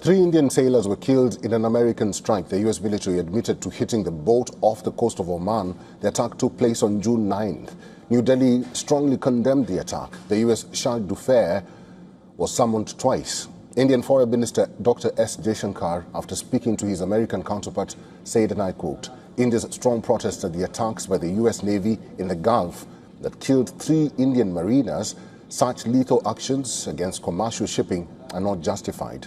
3 Indian sailors were killed in an American strike. The U.S. military admitted to hitting the boat off the coast of Oman. The attack took place on June 9th. New Delhi strongly condemned the attack. The U.S. charge d'affaires was summoned twice. Indian Foreign Minister Dr. S Jaishankar, after speaking to his American counterpart, said, and I quote, India's strong protest at the attacks by the U.S. Navy in the Gulf that killed 3 Indian mariners, such lethal actions against commercial shipping are not justified.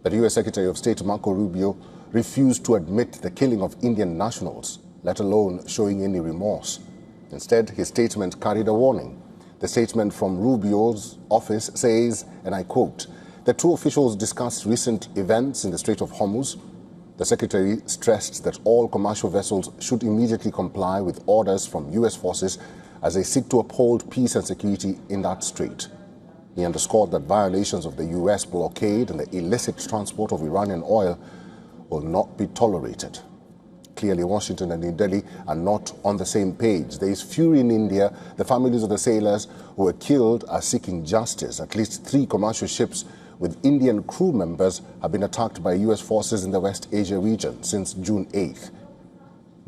The U.S. Secretary of State Marco Rubio refused to admit the killing of Indian nationals, let alone showing any remorse. Instead, his statement carried a warning. The statement from Rubio's office says, and I quote, the 2 officials discussed recent events in the Strait of Hormuz. The Secretary stressed that all commercial vessels should immediately comply with orders from U.S. forces as they seek to uphold peace and security in that strait. He underscored that violations of the U.S. blockade and the illicit transport of Iranian oil will not be tolerated. Clearly, Washington and New Delhi are not on the same page. There is fury in India. The families of the sailors who were killed are seeking justice. At least 3 commercial ships with Indian crew members have been attacked by U.S. forces in the West Asia region since June 8th.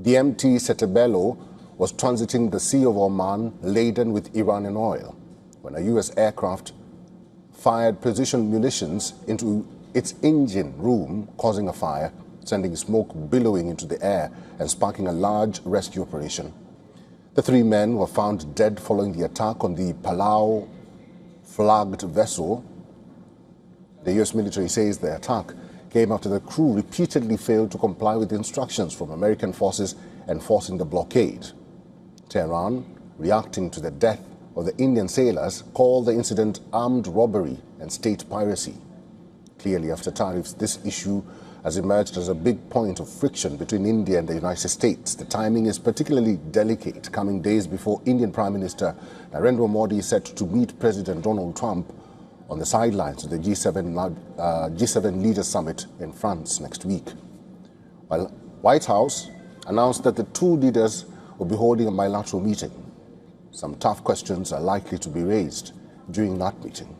The MT Setebello was transiting the Sea of Oman laden with Iranian oil when a U.S. aircraft fired precision munitions into its engine room, causing a fire, sending smoke billowing into the air and sparking a large rescue operation. The 3 men were found dead following the attack on the Palau-flagged vessel. The U.S. military says the attack came after the crew repeatedly failed to comply with instructions from American forces enforcing the blockade. Tehran, reacting to the death of the Indian sailors, called the incident armed robbery and state piracy. Clearly, after tariffs, this issue has emerged as a big point of friction between India and the United States. The timing is particularly delicate, coming days before Indian Prime Minister Narendra Modi is set to meet President Donald Trump on the sidelines of the G7 Leaders Summit in France next week. While White House announced that the 2 leaders will be holding a bilateral meeting, some tough questions are likely to be raised during that meeting.